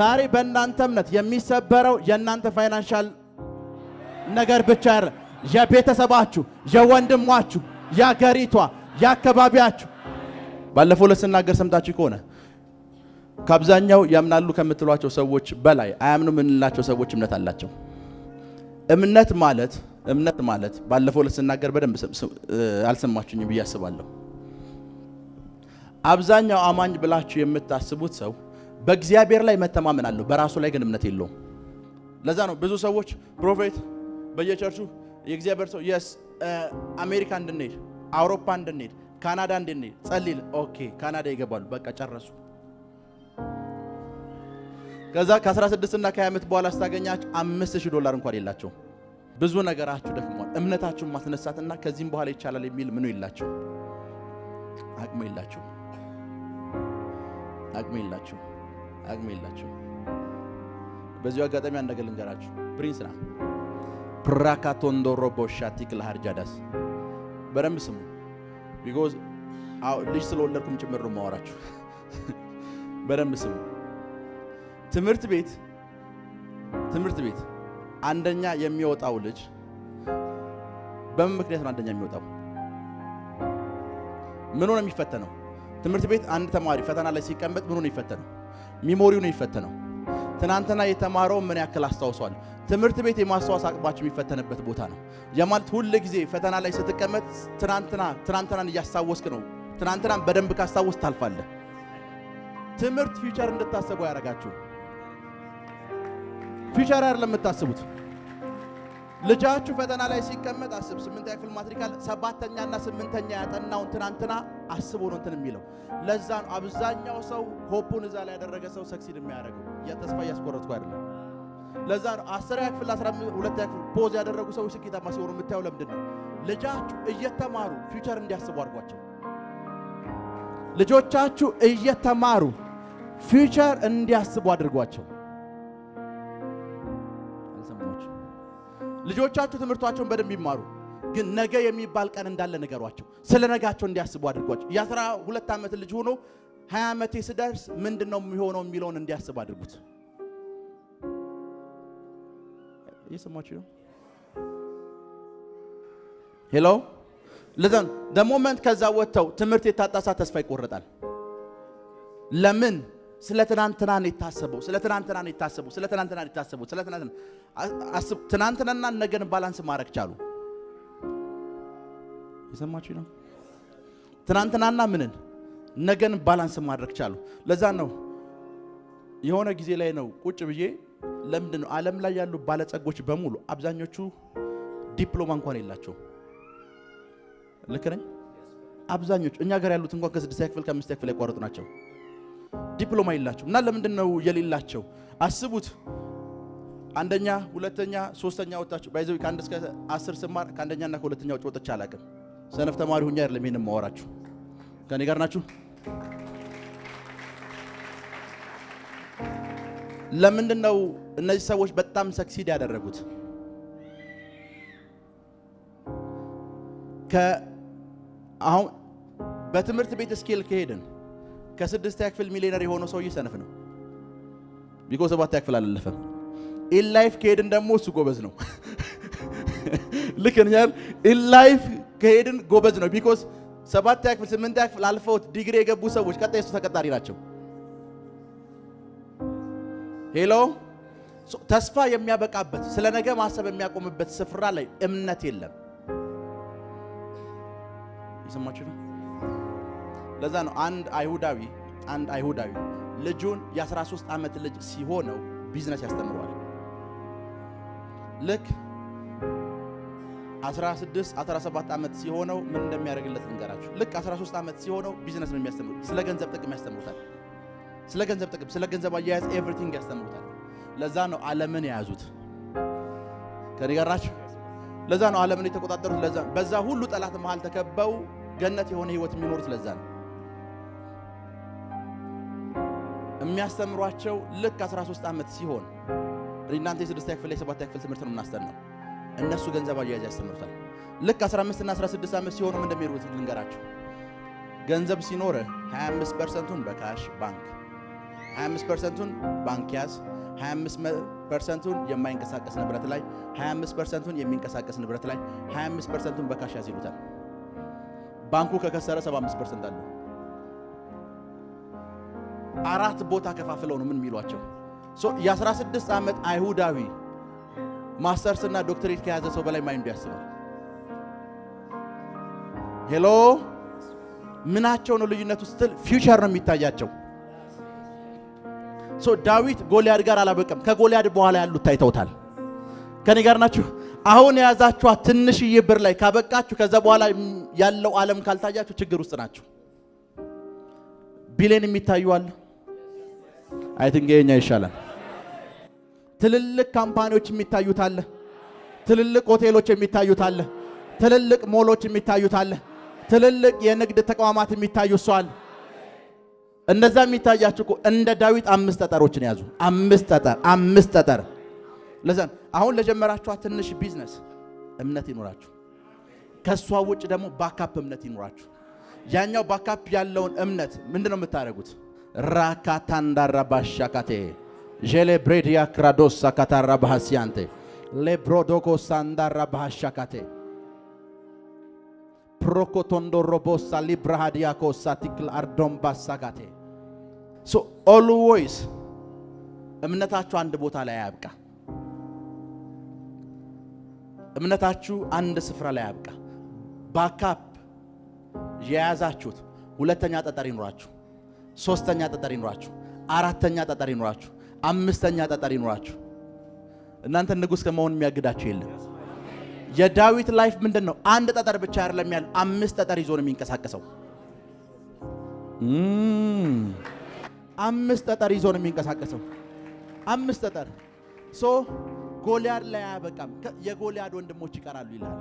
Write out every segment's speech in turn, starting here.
ዛሬ በእናንተ እምነት የሚሰበረው የእናንተ ፋይናንሻል ነገር ብቻ አይደለም። የቤተሰባችሁ፣ የወንድማችሁ፣ የአገሪቷ፣ የአካባቢያችሁ ባለፈው ለስናገር ሰምታችሁ ከሆነ ከአብዛኛው ያምናሉ ከምትሏቸው ሰዎች በላይ አያምኑ ምንላቸው ሰዎች እምነት አላቸው። እምነት ማለት ባለፈው ለስናገር በደንብ አልሰማችሁኝ ብዬ አስባለሁ። አብዛኛው አማኝ ብላችሁ የምታስቡት ሰው በእግዚአብሔር ላይ መተማመን አለው፣ በራሱ ላይ ግን እምነት የለውም። ለዛ ነው ብዙ ሰዎች ፕሮፌት በየቸርቹ የእግዚአብሔር ሰው አሜሪካ እንድንሄድ፣ አውሮፓ እንድንሄድ፣ ካናዳ እንድንሄድ ጸልይ። ኦኬ ካናዳ ይገባሉ፣ በቃ ጨረሱ። ከዛ ከ16 እና ከ20 ዓመት በኋላ ስታገኛችሁ $5000 እንኳን የላቸው። ብዙ ነገራችሁ ደክሟል። እምነታችሁን ማስነሳትና ከዚህም በኋላ ይቻላል የሚል ምኑ የላቸው፣ አቅሙ የላቸው። በዚሁ አጋጣሚ አንድ ነገር ልንገራችሁ። ፕሪንስና ፕራካቶንዶሮ ቦሻቲክ ለሃርጃዳስ በደንብ ስሙ። ቢኮዝ ልጅ ስለወለድኩም ጭምር ነው ማወራችሁ። በደንብ ስሙ። ትምህርት ቤት አንደኛ የሚወጣው ልጅ በምን ምክንያት ነው አንደኛ የሚወጣው? ምን ሆነ የሚፈተነው? ትምህርት ቤት አንድ ተማሪ ፈተና ላይ ሲቀመጥ ምን ሆነ የሚፈተነው? ሚሞሪው ነው የሚፈተነው። ትናንትና የተማረው ምን ያክል አስታውሷል? ትምህርት ቤት የማስታወስ አቅማችሁ የሚፈተንበት ቦታ ነው። የማለት ሁሉ ጊዜ ፈተና ላይ ስትቀመጥ ትናንትናን እያስታወስክ ነው። ትናንትናን በደንብ ካስታወስ ታልፋለህ። ትምህርት ፊውቸር እንድታስቡ ያደርጋችሁ። ፊውቸር አይደለም የምታስቡት። ልጃችሁ ፈተና ላይ ሲቀመጥ አስብ። 8ኛ ክፍል ማትሪካል 7ኛ እና 8ኛ ያጠናውን ትናንትና አስቦ ነው እንትን የሚለው። ለዛ ነው አብዛኛው ሰው ሆፑን እዛ ላይ ያደረገ ሰው ሰክሲድ የሚያደርገው። ተስፋ እያስቆረጥኩ አይደለም። ለዛ ነው 10ኛ ክፍል 12ኛ ክፍል ፖዝ ያደረጉ ሰዎች ስኬታማ ሲሆኑ የምታየው። ለምንድን ነው? ልጃችሁ እየተማሩ ፊውቸር እንዲያስቡ አድርጓቸው። ልጆቻችሁ እየተማሩ ፊውቸር እንዲያስቡ አድርጓቸው። ልጆቻችሁ ትምህርታቸውን በደንብ ይማሩ፣ ግን ነገ የሚባል ቀን እንዳለ ነገሯቸው። ስለ ነገያቸው እንዲያስቡ አድርጓቸው። የ12 ዓመት ልጅ ሆኖ 20 ዓመቴ ስደርስ ምንድነው የሚሆነው የሚለውን እንዲያስብ አድርጉት። እየሰማችሁ ነው? ሄሎ። ለዛን ደሞመንት ከዛ ወጥተው ትምህርት የታጣሳ ተስፋ ይቆረጣል። ለምን? ስለ ትናንትና ነው የታሰበው። ትናንትናና ነገን ባላንስ ማድረግ ቻሉ። የሰማችሁ ነው? ትናንትናና ምንን ነገን ባላንስ ማድረግ ቻሉ። ለዛ ነው የሆነ ጊዜ ላይ ነው ቁጭ ብዬ ለምንድን ነው ዓለም ላይ ያሉ ባለጸጎች በሙሉ አብዛኞቹ ዲፕሎማ እንኳን የላቸው? ልክ ነኝ? አብዛኞቹ እኛ ጋር ያሉት እንኳን ከ6ኛ ክፍል ከ5ኛ ክፍል ያቋረጡ ናቸው። ዲፕሎማ የላቸው። እና ለምንድን ነው የሌላቸው? አስቡት። አንደኛ፣ ሁለተኛ፣ ሶስተኛ ወጣችሁ ባይዘው ከ1 እስከ 10 ስማር ከአንደኛና ከሁለተኛ ወጥቼ አላውቅም። ሰነፍ ተማሪ ሆኜ አይደለም ይሄንን ማወራችሁ። ከኔ ጋር ናችሁ? ለምንድን ነው እነዚህ ሰዎች በጣም ሰክሲድ ያደረጉት? አሁን በትምህርት ቤት ስኬል ከሄድን ከ6ኛ ክፍል ሚሊዮነር የሆነው ሰውዬ ሰነፍ ነው። ቢኮዝ 7ኛ ክፍል አላለፈም። ኢን ላይፍ ከሄድን ደግሞ እሱ ጎበዝ ነው። ልክ ነኝ? ኢን ላይፍ ከሄድን ጎበዝ ነው። ቢኮዝ 7ኛ ክፍል 8ኛ ክፍል አልፈውት ዲግሪ የገቡ ሰዎች ቀጣይ እሱ ተቀጣሪ ናቸው። ሄሎ። ተስፋ የሚያበቃበት ስለ ነገ ማሰብ የሚያቆምበት ስፍራ ላይ እምነት የለም። ይሰማችሁ ነው? ለዛ ነው አንድ አይሁዳዊ ልጁን የ13 ዓመት ልጅ ሲሆነው ቢዝነስ ያስተምረዋል። ልክ 17 ዓመት ሲሆነው ምን እንደሚያደርግለት ልንገራችሁ። ልክ 13 ዓመት ሲሆነው ቢዝነስ ነው የሚያስተምሩት። ስለ ገንዘብ ጥቅም ያስተምሩታል። ስለ ገንዘብ አያያዝ ኤቭሪቲንግ ያስተምሩታል። ለዛ ነው ዓለምን የያዙት። ከኔ ጋር ናችሁ? ለዛ ነው ዓለምን የተቆጣጠሩት። ለዛ በዛ ሁሉ ጠላት መሃል ተከበው ገነት የሆነ ህይወት የሚኖሩት ለዛ ነው። የሚያስተምሯቸው ልክ 13 ዓመት ሲሆን እናንተ የ6ኛ ክፍል ላይ 7ኛ ክፍል ትምህርት ነው እናስተምረው። እነሱ ገንዘብ አያያዝ ያስተምሩታል። ልክ 15 እና 16 ዓመት ሲሆኑ ምን እንደሚሩት ልንገራችሁ። ገንዘብ ሲኖር 25%ን በካሽ ባንክ 25%ን ባንክ ያዝ፣ 25%ን የማይንቀሳቀስ ንብረት ላይ፣ 25%ን የሚንቀሳቀስ ንብረት ላይ፣ 25%ን በካሽ ያዝ ይሉታል። ባንኩ ከከሰረ 75% አለው። አራት ቦታ ከፋፍለው ነው ምን የሚሏቸው። የ16 ዓመት አይሁዳዊ ማስተርስ እና ዶክተሬት ከያዘ ሰው በላይ ማይንዱ ያስባል። ሄሎ ምናቸው ነው ልዩነቱ ስትል ፊውቸር ነው የሚታያቸው። ዳዊት ጎልያድ ጋር አላበቀም። ከጎልያድ በኋላ ያሉት ታይተውታል። ከኔ ጋር ናችሁ? አሁን የያዛችኋት ትንሽዬ ብር ላይ ካበቃችሁ ከዛ በኋላ ያለው ዓለም ካልታያችሁ ችግር ውስጥ ናችሁ። ቢሊየን የሚታዩ አለ። አይ ቲንክ የኛ ይሻላል። ትልልቅ ካምፓኒዎች የሚታዩት አለ። ትልልቅ ሆቴሎች የሚታዩት አለ። ትልልቅ ሞሎች የሚታዩት አለ። ትልልቅ የንግድ ተቋማት የሚታዩት ሰው አለ። እነዛ የሚታያችሁ እኮ እንደ ዳዊት 5 ጠጠሮችን ያዙ። 5 ጠጠር። ለዛን አሁን ለጀመራችኋት ትንሽ ቢዝነስ እምነት ይኖራችሁ። ከሷ ውጭ ደግሞ ባካፕ እምነት ይኖራችሁ። ያኛው ባካፕ ያለውን እምነት ምንድነው የምታደርጉት? ራካታንዳራ ባሻካቴ ጄሌ ብሬዲያ ክራዶስ ሳካታራ ባሃሲያንቴ ሌብሮዶኮ ሳንዳራ ባሻካቴ ፕሮኮቶንዶ ሮቦሳ ሊብራሃዲያኮ ሳቲክል አርዶም ባሳጋቴ ኦልዌይስ እምነታችሁ አንድ ቦታ ላይ አያብቃ። እምነታችሁ አንድ ስፍራ ላይ አያብቃ። ባካፕ የያዛችሁት ሁለተኛ ጠጠር ይኖራችሁ፣ ሶስተኛ ጠጠር ይኖራችሁ፣ አራተኛ ጠጠር ይኖራችሁ፣ አምስተኛ ጠጠር ይኖራችሁ። እናንተ ንጉስ ከመሆን የሚያግዳችሁ የለም። የዳዊት ላይፍ ምንድነው? አንድ ጠጠር ብቻ አይደለም ያለው፣ 5 ጠጠር ይዞ ነው የሚንቀሳቀሰው። 5 ጠጠር ይዞ ነው የሚንቀሳቀሰው። 5 ጠጠር ጎልያድ ላይ አያበቃም። የጎልያድ ወንድሞች ይቀራሉ ይላል።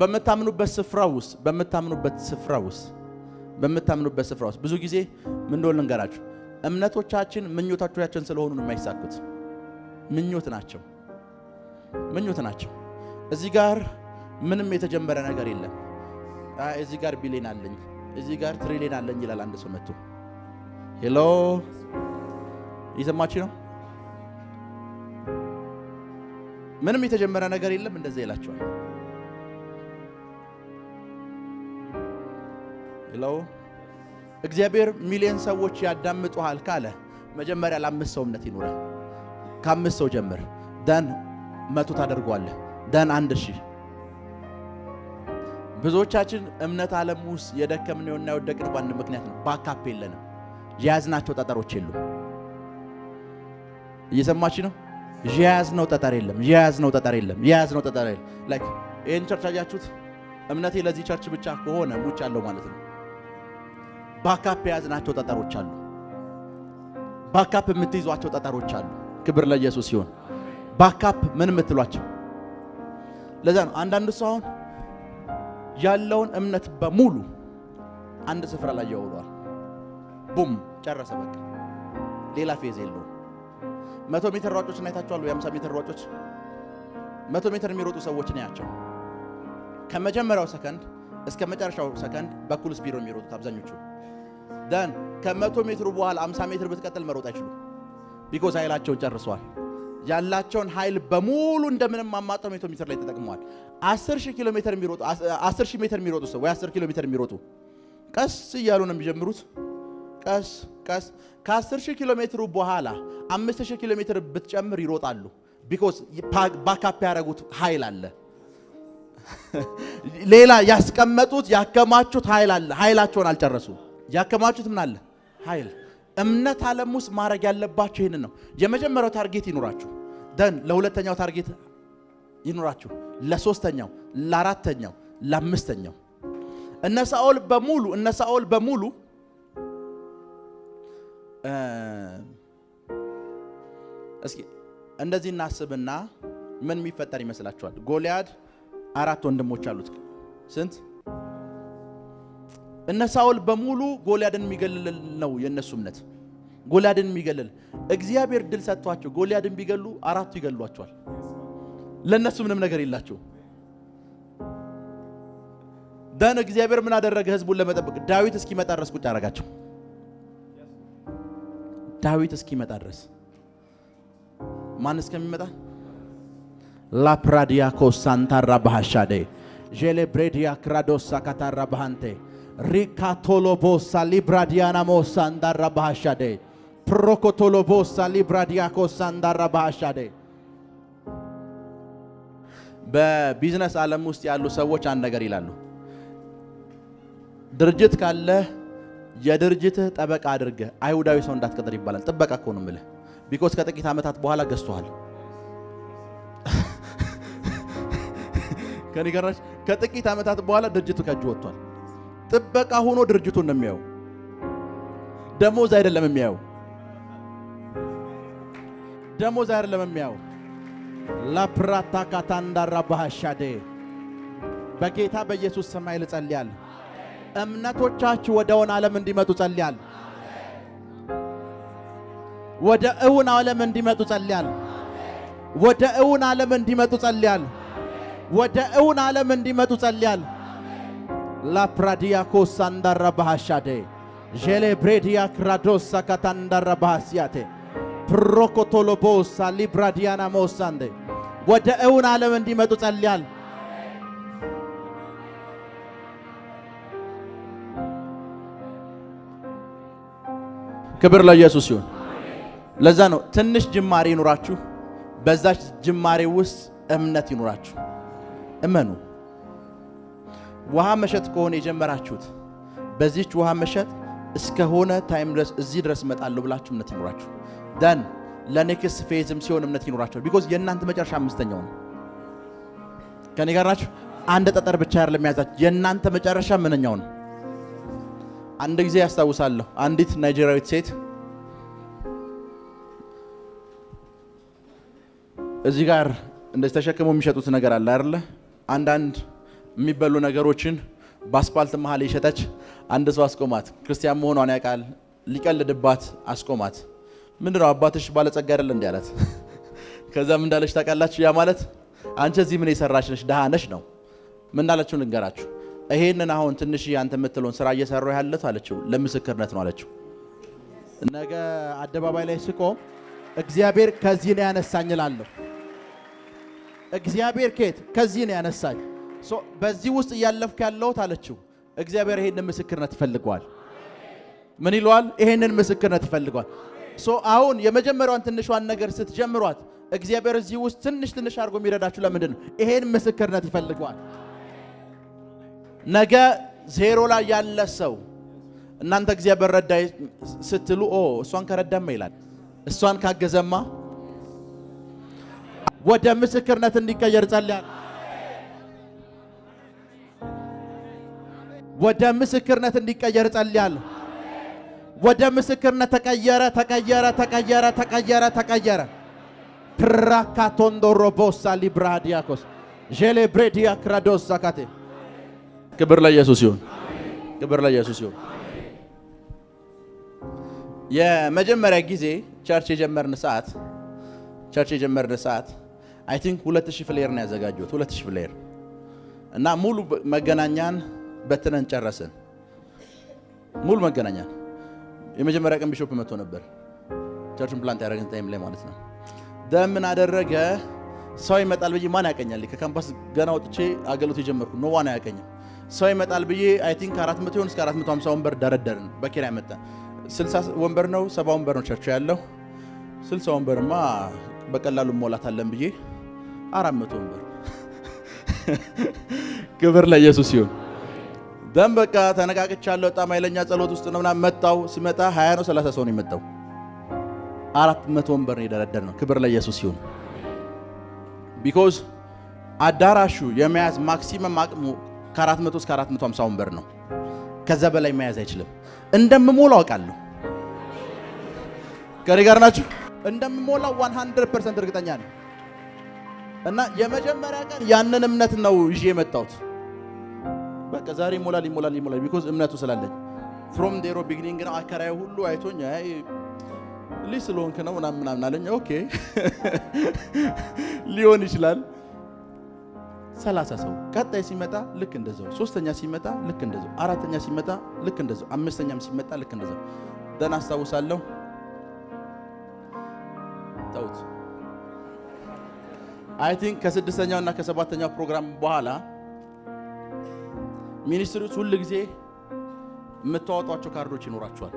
በመታምኑበት ስፍራ ውስጥ ብዙ ጊዜ ምን እንደሆነ ልንገራችሁ። እምነቶቻችን ምኞታችን ስለሆኑ ነው የማይሳኩት። ምኞት ናቸው። እዚህ ጋር ምንም የተጀመረ ነገር የለም። እዚህ ጋር ቢሊየን አለኝ፣ እዚህ ጋር ትሪሊየን አለኝ ይላል አንድ ሰው መጥቶ። ሄሎ ይሰማችሁ ነው? ምንም የተጀመረ ነገር የለም እንደዚህ ይላችኋል። ሄሎ እግዚአብሔር ሚሊዮን ሰዎች ያዳምጡሃል ካለ መጀመሪያ ለ5 ሰው እምነት ይኖር። ከ5 ሰው ጀምር፣ ደን 100 ታደርገዋለህ፣ ደን 1000። ብዙዎቻችን እምነት ዓለም ውስጥ የደከምነውና የወደቅነው ባንድ ምክንያት ነው። ባካፕ የለንም። የያዝናቸው ጠጠሮች የሉም። እየሰማችሁ ነው? የያዝነው ጠጠር የለም። ላይክ ይሄን ቸርች አያችሁት? እምነቴ ለዚህ ቸርች ብቻ ከሆነ ሙጭ አለው ማለት ነው። ባካፕ የያዝናቸው ጠጠሮች አሉ። ባካፕ የምትይዟቸው ጠጠሮች አሉ። ክብር ለኢየሱስ ይሁን። ባካፕ ምን የምትሏቸው? ለዛ ነው አንዳንድ ሰው አሁን ያለውን እምነት በሙሉ አንድ ስፍራ ላይ ያውሏል። ቡም ጨረሰ፣ በቃ ሌላ ፌዝ የለውም። 100 ሜትር ሯጮች እናይታችኋል። 50 ሜትር ሯጮች 100 ሜትር የሚሮጡ ሰዎች ነው ያቸው። ከመጀመሪያው ሰከንድ እስከ መጨረሻው ሰከንድ በኩል ስፒድ ነው የሚሮጡት አብዛኞቹ። ደን ከ100 ሜትሩ በኋላ 50 ሜትር ብትቀጥል መሮጥ አይችሉም። ቢኮዝ ኃይላቸውን ጨርሰዋል። ያላቸውን ኃይል በሙሉ እንደምንም አማጣው 100 ሜትር ላይ ተጠቅመዋል። 10000 ኪሎ ሜትር የሚሮጡ 10000 ሜትር የሚሮጡ ሰው ወይ 10 ኪሎ ሜትር የሚሮጡ ቀስ እያሉ ነው የሚጀምሩት። ቀስ ከ10000 ኪሎ ሜትሩ በኋላ 5000 ኪሎ ሜትር ብትጨምር ይሮጣሉ። ቢኮዝ ባካፕ ያደረጉት ኃይል አለ። ሌላ ያስቀመጡት ያከማቹት ኃይል አለ። ኃይላቸውን አልጨረሱም። ያከማቹት ምን አለ? ኃይል። እምነት ዓለም ውስጥ ማድረግ ያለባችሁ ይሄንን ነው። የመጀመሪያው ታርጌት ይኖራችሁ፣ ደን ለሁለተኛው ታርጌት ይኖራችሁ፣ ለሶስተኛው፣ ለአራተኛው፣ ለአምስተኛው። እነ ሳኦል በሙሉ እስኪ እንደዚህ እናስብና ምን የሚፈጠር ይመስላችኋል? ጎልያድ 4 ወንድሞች አሉት። ስንት? እነ ሳኦል በሙሉ ጎልያድን የሚገልል ነው የነሱ እምነት። ጎልያድን የሚገልል እግዚአብሔር ድል ሰጥቷቸው ጎልያድን ቢገሉ 4ቱ ይገሏቸዋል። ለነሱ ምንም ነገር የላቸው። ደን እግዚአብሔር ምን አደረገ? ህዝቡን ለመጠበቅ ዳዊት እስኪመጣ ድረስ ቁጭ አደረጋቸው። ዳዊት እስኪመጣ ድረስ ማን እስከሚመጣ ላፕራዲያኮስ ሳንታራ ባሃሻዴ ጄሌብሬዲያ ክራዶሳ ካታራ ባሃንቴ ሪካቶሎቦሳ ሊብራዲያና ሞሳንዳራ ባሃሻዴ ፕሮኮቶሎቦሳ ሊብራዲያኮስ ሳንዳራ ባሃሻዴ በቢዝነስ ዓለም ውስጥ ያሉ ሰዎች አንድ ነገር ይላሉ። ድርጅት ካለ የድርጅትህ ጠበቃ አድርገህ አይሁዳዊ ሰው እንዳትቀጥር ይባላል። ጥበቃ እኮ ነው የምልህ። ቢኮዝ ከጥቂት ዓመታት በኋላ ገዝቷል። ከኔ ጋራሽ ከጥቂት ዓመታት በኋላ ድርጅቱ ከእጁ ወጥቷል። ጥበቃ ሆኖ ድርጅቱን ነው የሚያየው። ደሞዝ አይደለም የሚያየው። ደሞዝ አይደለም የሚያየው። ላፕራታ ካታንዳራ ባሃሻዴ በጌታ በኢየሱስ ስም ልጸልያለሁ። እምነቶቻችሁ ወደ እውን ዓለም እንዲመጡ ጸልያለሁ። ወደ እውን ዓለም እንዲመጡ ጸልያለሁ። ወደ እውን ዓለም እንዲመጡ ጸልያለሁ። ወደ እውን ዓለም እንዲመጡ ጸልያለሁ። ላፕራዲያኮስ አንዳራ ባሃሻዴ ጄሌብሬዲያ ክራዶሳ ካታንዳራ ባሃሲያቴ ፕሮኮቶሎቦሳ ሊብራዲያና ሞሳንዴ ወደ እውን ዓለም እንዲመጡ ጸልያለሁ። ክብር ለኢየሱስ ይሁን። ለዛ ነው ትንሽ ጅማሬ ይኑራችሁ፣ በዛች ጅማሬ ውስጥ እምነት ይኑራችሁ። እመኑ። ውሃ መሸጥ ከሆነ የጀመራችሁት በዚህች ውሃ መሸጥ እስከሆነ ታይም ድረስ እዚህ ድረስ እመጣለሁ ብላችሁ እምነት ይኑራችሁ። ደን ለኔክስት ፌዝም ሲሆን እምነት ይኑራችሁ። ቢኮዝ የእናንተ መጨረሻ አምስተኛው ነው። ከኔ ጋር ናችሁ? አንድ ጠጠር ብቻ አይደለም የሚያዛችሁ፣ የእናንተ መጨረሻ ምንኛው ነው? አንድ ጊዜ ያስታውሳለሁ አንዲት ናይጄሪያዊት ሴት እዚህ ጋር እንደዚህ ተሸክመው የሚሸጡት ነገር አለ አይደለ? አንዳንድ የሚበሉ ነገሮችን በአስፓልት መሃል የሸጠች አንድ ሰው አስቆማት። ክርስቲያን መሆኗን ያውቃል። ሊቀልድባት አስቆማት። ምንድነው አባትሽ ባለጸጋ አይደል እንዴ አላት። ከዛም እንዳለች ታውቃላችሁ? ያ ማለት አንቺ እዚህ ምን የሰራሽ ነሽ? ደሃ ነሽ ነው። ምን እንዳለችው ልንገራችሁ። ይሄንን አሁን ትንሽ አንተ የምትለውን ስራ እየሰራው ያለሁት አለችው ለምስክርነት ነው አለችው። ነገ አደባባይ ላይ ስቆም እግዚአብሔር ከዚህ ነው ያነሳኝ እላለሁ። እግዚአብሔር ከዚህ ነው ያነሳኝ። በዚህ ውስጥ እያለፍኩ ያለሁት አለችው። እግዚአብሔር ይሄንን ምስክርነት ይፈልገዋል። ምን ይለዋል? ይሄንን ምስክርነት ይፈልገዋል። አሁን የመጀመሪያዋን ትንሿን ነገር ስትጀምሯት እግዚአብሔር እዚህ ውስጥ ትንሽ አድርጎ የሚረዳችሁ ለምንድን ነው? ይሄን ምስክርነት ይፈልገዋል። ነገ ዜሮ ላይ ያለ ሰው እናንተ እግዚአብሔር ረዳይ ስትሉ እሷን ከረዳማ ይላል። እሷን ካገዘማ ወደ ምስክርነት እንዲቀየር ጸልያለሁ። ወደ ምስክርነት እንዲቀየር ጸልያለሁ። ወደ ምስክርነት ተቀየረ። ፕራካቶንዶ ሮቦሳ ሊብራዲያኮስ ጄሌብሬዲያ ክራዶሳ ካቴ ክብር ለኢየሱስ ይሁን። ክብር ለኢየሱስ ይሁን። የመጀመሪያ ጊዜ ቸርች የጀመርን ሰዓት አይ ቲንክ 2000 ፍሌር ነው ያዘጋጁት። 2000 ፍሌር እና ሙሉ መገናኛን በትነን ጨረስን። ሙሉ መገናኛን የመጀመሪያ ቀን ቢሾፕ መጥቶ ነበር። ቸርቹን ፕላንት ያደረገን ታይም ላይ ማለት ነው። ደምን አደረገ። ሰው ይመጣል ብዬ ማን ያቀኛል? ከካምፓስ ገና ወጥቼ አገልግሎት የጀመርኩ ነው። ዋና ያቀኝ ሰው ይመጣል ብዬ አይ ቲንክ 400 ይሆን እስከ 450 ወንበር ደረደርን። በኪራይ መጣ። 60 ወንበር ነው 70 ወንበር ነው ቸርቹ ያለው። 60 ወንበርማ በቀላሉ ሞላታለን ብዬ 400 ወንበር። ክብር ለኢየሱስ ይሁን። ደም በቃ ተነቃቅቻለሁ። በጣም ኃይለኛ ጸሎት ውስጥ ነው ምናምን መጣው። ሲመጣ 20 ነው 30 ሰው ነው የመጣው። 400 ወንበር ነው የደረደርነው። ክብር ለኢየሱስ ይሁን። ቢኮዝ አዳራሹ የመያዝ ማክሲመም አቅሙ ከ400 እስከ 450 ወንበር ነው። ከዛ በላይ መያዝ አይችልም። እንደምሞላው አውቃለሁ። ከኔ ጋር ናችሁ? እንደምሞላው 100% እርግጠኛ ነኝ። እና የመጀመሪያ ቀን ያንን እምነት ነው ይዤ የመጣሁት። በቃ ዛሬ ይሞላል ቢኮዝ እምነቱ ስላለኝ ፍሮም ዴሮ ቢግኒንግ ነው። አከራዩ ሁሉ አይቶኝ ሊስሎንክ ነው ምናምን አለኝ። ኦኬ ሊሆን ይችላል። 30 ሰው ቀጣይ ሲመጣ ልክ እንደዛው፣ ሶስተኛ ሲመጣ ልክ እንደዛው፣ አራተኛ ሲመጣ ልክ እንደዛው፣ አምስተኛም ሲመጣ ልክ እንደዛው። ደና አስታውሳለሁ ተውት። አይ ቲንክ ከ6ኛው እና ከ7ኛው ፕሮግራም በኋላ ሚኒስትሮች ሁሉ ጊዜ የምታወጧቸው ካርዶች ይኖራቸዋል።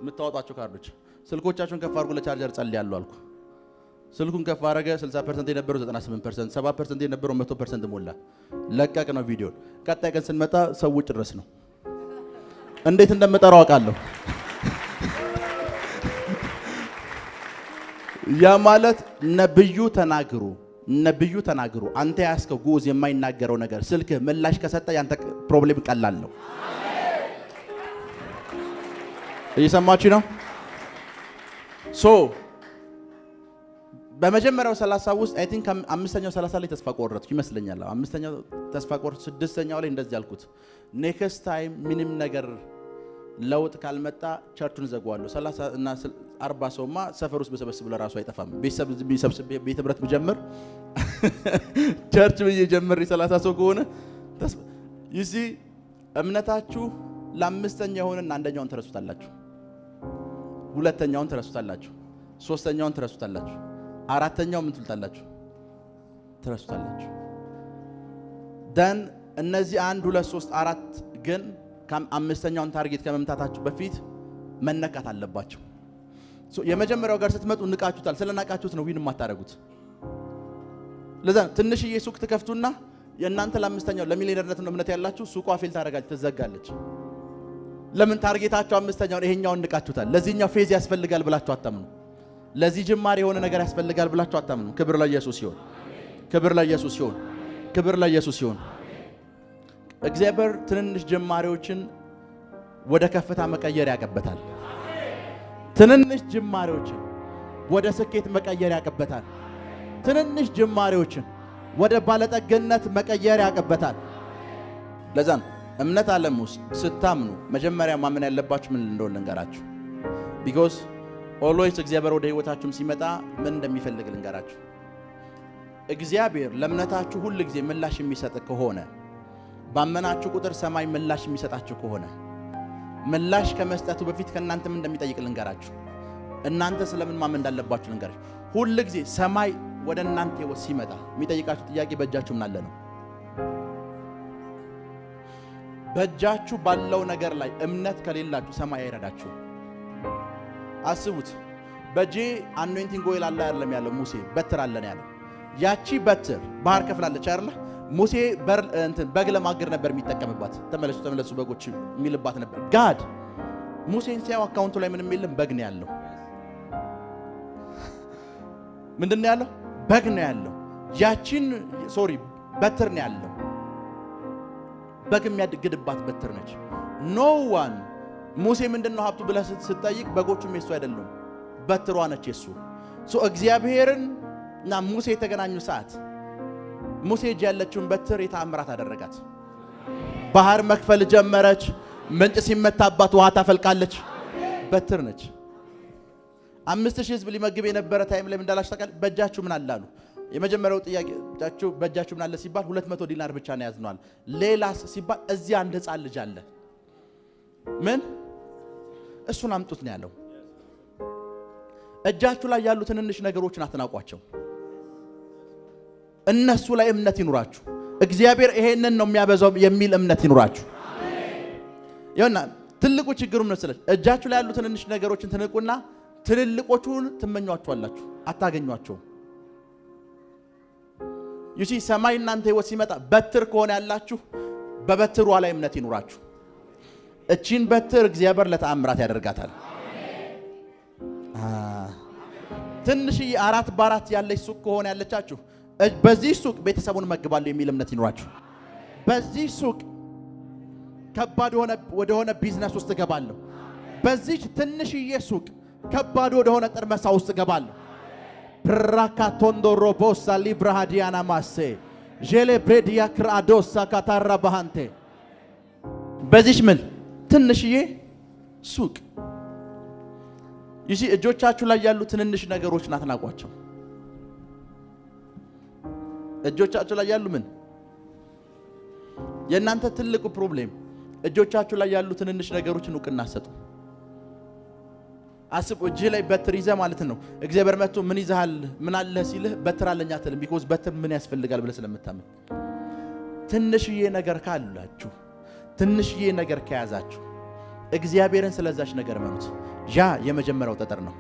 የምታወጧቸው ካርዶች ስልኮቻችሁን ከፍ አድርጉ ለቻርጀር ጸልያለሁ አልኩ። ስልኩን ከፍ አደረገ። 60% የነበረው 98%፣ 70% የነበረው 100% ሞላ። ለቀቅ ነው ቪዲዮ። ቀጣይ ቀን ስንመጣ ሰው ጭረስ ነው። እንዴት እንደምጠራው አውቃለሁ። ያ ማለት ነብዩ ተናግሩ። አንተ ያስከው ጉዝ የማይናገረው ነገር ስልክ ምላሽ ከሰጠ ያንተ ፕሮብሌም ቀላል ነው። እየሰማችሁ ነው? በመጀመሪያው 30 ውስጥ አይ ቲንክ 5ኛው 30 ላይ ተስፋ ቆረጥኩ ይመስለኛል። 5ኛው ተስፋ ቆረጥኩ። 6ኛው ላይ እንደዚህ ያልኩት ኔክስት ታይም ምንም ነገር ለውጥ ካልመጣ ቸርቹን ዘጋዋለሁ። 30 እና 40 ሰውማ ሰፈር ውስጥ በሰበስብ ለራሱ አይጠፋም። ቤተሰብ ቢሰብስብ ቤት ህብረት ብጀምር ቸርች ብጀምር 30 ሰው ከሆነ ይዚ እምነታችሁ ለ5ኛ የሆነና አንደኛውን ትረሱታላችሁ፣ ሁለተኛውን ትረሱታላችሁ፣ ሶስተኛውን ትረሱታላችሁ፣ አራተኛው ምን ትልታላችሁ? ትረሱታላችሁ። ደን እነዚህ 1 2 3 4 ግን ከ5ኛውን ታርጌት ከመምታታችሁ በፊት መነካት አለባቸው። የመጀመሪያው ጋር ስትመጡ ንቃችሁታል። ስለናቃችሁት ነው ዊን የማታረጉት። ለዛ ትንሽዬ ሱቅ ትከፍቱና የእናንተ ለ5ኛው ለሚሊዮነርነት ነው እምነት ያላችሁ ሱቋ ፌል ታረጋለች፣ ትዘጋለች። ለምን? ታርጌታችሁ 5ኛውን ይሄኛውን ንቃችሁታል። ለዚህኛው ፌዝ ያስፈልጋል ብላችሁ አታምኑ። ለዚህ ጅማሬ የሆነ ነገር ያስፈልጋል ብላችሁ አታምኑ። ክብር ለኢየሱስ ይሁን፣ ክብር ለኢየሱስ ይሁን፣ ክብር ለኢየሱስ ይሁን። እግዚአብሔር ትንንሽ ጅማሬዎችን ወደ ከፍታ መቀየር ያቀበታል። ትንንሽ ጅማሬዎችን ወደ ስኬት መቀየር ያቀበታል። ትንንሽ ጅማሬዎችን ወደ ባለጠግነት መቀየር ያቀበታል። ለዛ እምነት ዓለም ውስጥ ስታምኑ መጀመሪያ ማመን ያለባችሁ ምን እንደሆነ ልንገራችሁ። ቢኮዝ ኦልዌይስ እግዚአብሔር ወደ ህይወታችሁም ሲመጣ ምን እንደሚፈልግ ልንገራችሁ። እግዚአብሔር ለእምነታችሁ ሁሉ ጊዜ ምላሽ የሚሰጥ ከሆነ ባመናችሁ ቁጥር ሰማይ ምላሽ የሚሰጣችሁ ከሆነ ምላሽ ከመስጠቱ በፊት ከእናንተ ምን እንደሚጠይቅ ልንገራችሁ። እናንተ ስለምን ማመን እንዳለባችሁ ልንገራችሁ። ሁሉ ጊዜ ሰማይ ወደ እናንተ ህይወት ሲመጣ የሚጠይቃችሁ ጥያቄ በእጃችሁ ምን አለ ነው። በእጃችሁ ባለው ነገር ላይ እምነት ከሌላችሁ ሰማይ አይረዳችሁ። አስቡት። በጄ አኖይንቲንግ ኦይል አለ አይደለም ያለው ሙሴ በትር አለ ነው ያለው። ያቺ በትር ባህር ከፍላለች አይደል? ሙሴ በግ ለማገር ነበር የሚጠቀምባት። ተመለሱ በጎች የሚልባት ነበር። ጋድ ሙሴን ሲያው አካውንቱ ላይ ምንም የለም፣ በግ ነው ያለው። ምንድነው ያለው? በግ ነው ያለው። ያቺን በትር ነው ያለው። በግ የሚያድግድባት በትር ነች። ኖ ዋን ሙሴ ምንድነው ሀብቱ ብለህ ስትጠይቅ በጎቹም የሱ አይደሉም፣ በትሯ ነች የሱ። እግዚአብሔርን እና ሙሴ የተገናኙ ሰዓት ሙሴ እጅ ያለችውን በትር የተአምራት አደረጋት። ባህር መክፈል ጀመረች። ምንጭ ሲመታባት ውሃ ታፈልቃለች። በትር ነች። 5000 ህዝብ ሊመግብ የነበረ ታይም ላይ እንዳላሽ ተቃል በእጃችሁ ምን አለ አሉ። የመጀመሪያው ጥያቄ በእጃችሁ ምን አለ ሲባል 200 ዲናር ብቻ ነው ያዝነዋል። ሌላስ ሲባል እዚህ አንድ ህፃን ልጅ አለ። ምን? እሱን አምጡት ነው ያለው። እጃችሁ ላይ ያሉ ትንንሽ ነገሮችን አትናቋቸው። እነሱ ላይ እምነት ይኑራችሁ። እግዚአብሔር ይሄንን ነው የሚያበዛው የሚል እምነት ይኑራችሁ። ይኸውና ትልቁ ችግሩ ምን መሰለሽ? እጃችሁ ላይ ያሉ ትንንሽ ነገሮችን ትንቁና ትልልቆቹን ትመኟቸዋላችሁ፣ አታገኟቸውም። ይቺ ሰማይ እናንተ ህይወት ሲመጣ በትር ከሆነ ያላችሁ በበትሯ ላይ እምነት ይኑራችሁ። እቺን በትር እግዚአብሔር ለተአምራት ያደርጋታል። ትንሽዬ 4 በ4 ያለች ሱቅ ከሆነ ያለቻችሁ በዚህ ሱቅ ቤተሰቡን መግባለሁ የሚል እምነት ይኑራችሁ። በዚህ ሱቅ ከባድ ወደሆነ ቢዝነስ ውስጥ ገባለሁ። በዚህ ትንሽዬ ሱቅ ከባድ ወደሆነ ጥርመሳ ውስጥ ገባለሁ። ብራካቶንዶሮ ቦሳ ሊብራሃዲያና ማሴ ጄሌ ብሬዲያ ክራዶሳ ካታራ ባሃንቴ በዚህ ምን ትንሽዬ ሱቅ ይሲ እጆቻችሁ ላይ ያሉ ትንንሽ ነገሮችን አትናቋቸው። እጆቻችሁ ላይ ያሉ ምን የእናንተ ትልቁ ፕሮብሌም እጆቻችሁ ላይ ያሉ ትንንሽ ነገሮችን እውቅና ሰጡ። አስብ እጅ ላይ በትር ይዘህ ማለት ነው እግዚአብሔር መጥቶ ምን ይዘሃል ምን አለ ሲልህ በትር አለኝ አትልም ቢኮዝ በትር ምን ያስፈልጋል ብለህ ስለምታምን ትንሽዬ ነገር ካላችሁ ትንሽዬ ነገር ከያዛችሁ እግዚአብሔርን ስለዛች ነገር መኑት ያ የመጀመሪያው ጠጠር ነው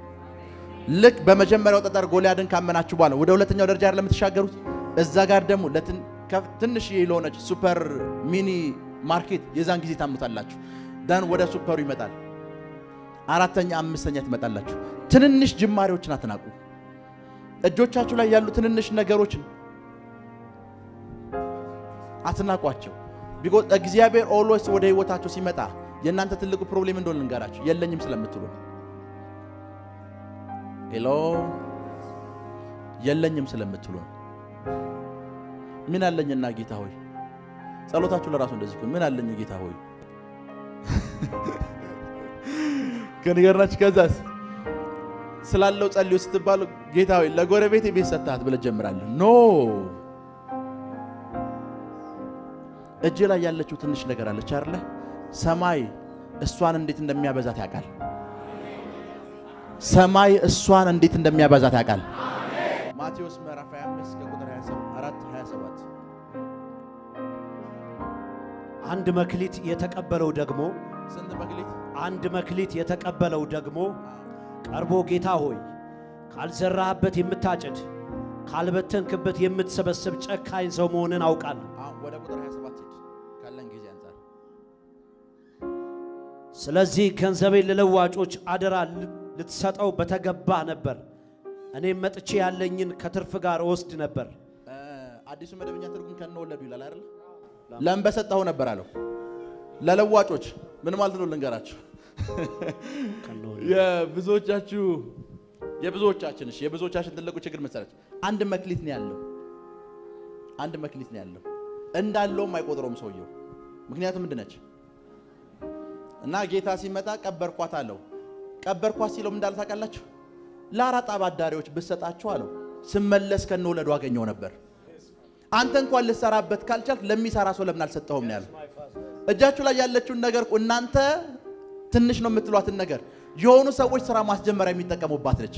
ልክ በመጀመሪያው ጠጠር ጎልያድን ካመናችሁ በኋላ ወደ ሁለተኛው ደረጃ አይደለም የምትሻገሩት እዛ ጋር ደግሞ ትንሽዬ ለሆነች ሱፐር ሚኒ ማርኬት የዛን ጊዜ ታምኑታላችሁ ዳን ወደ ሱፐሩ ይመጣል አራተኛ አምስተኛ ትመጣላችሁ ትንንሽ ጅማሬዎችን አትናቁ እጆቻችሁ ላይ ያሉ ትንንሽ ነገሮችን አትናቋቸው ቢኮዝ እግዚአብሔር ኦልዌይስ ወደ ህይወታችሁ ሲመጣ የእናንተ ትልቁ ፕሮብሌም እንደሆነ ልንገራችሁ የለኝም ስለምትሉ ሄሎ የለኝም ስለምትሉ ምን አለኝና ጌታ ሆይ ጸሎታችሁ ለራሱ እንደዚህ ምን አለኝ ጌታ ሆይ ከነገራችሁ ከዛስ ስላለው ጸልዩ ስትባሉ ጌታ ሆይ ለጎረቤቴ ቤት ሰጣት ብለ ጀምራለህ ኖ እጅ ላይ ያለችው ትንሽ ነገር አለች አይደል ሰማይ እሷን እንዴት እንደሚያበዛት ያውቃል ሰማይ እሷን እንዴት እንደሚያበዛት ያውቃል ማቴዎስ ምዕራፍ 25 ከቁጥር 24 27 አንድ መክሊት የተቀበለው ደግሞ ስንት መክሊት አንድ መክሊት የተቀበለው ደግሞ ቀርቦ ጌታ ሆይ ካልዘራህበት የምታጭድ ካልበተንክበት የምትሰበስብ ጨካኝ ሰው መሆንን አውቃለሁ ወደ ቁጥር 27 ካለን ጊዜ አንፃር ስለዚህ ገንዘቤን ለለዋጮች አደራ ልትሰጠው በተገባ ነበር እኔም መጥቼ ያለኝን ከትርፍ ጋር ወስድ ነበር አዲሱ መደበኛ ትርጉም ከነወለዱ ይላል አይደል ለምበሰጣው ነበር አለው ለለዋጮች ምን ማለት ነው ልንገራችሁ የብዙዎቻችን ትልቁ ችግር መሰረት አንድ መክሊት ነው ያለው እንዳለውም አይቆጥረውም ሰውየው ምክንያቱም ምንድነች እና ጌታ ሲመጣ ቀበርኳት አለው ቀበርኳት ሲለው ምን እንዳለ ታውቃላችሁ ለአራጣ ባዳሪዎች ብሰጣችሁ አለው ስመለስ ከነወለዱ አገኘው ነበር አንተ እንኳን ልሰራበት ካልቻልክ ለሚሰራ ሰው ለምን አልሰጠውም ነው ያለው እጃችሁ ላይ ያለችውን ነገር እናንተ ትንሽ ነው የምትሏትን ነገር የሆኑ ሰዎች ስራ ማስጀመሪያ የሚጠቀሙባት ነች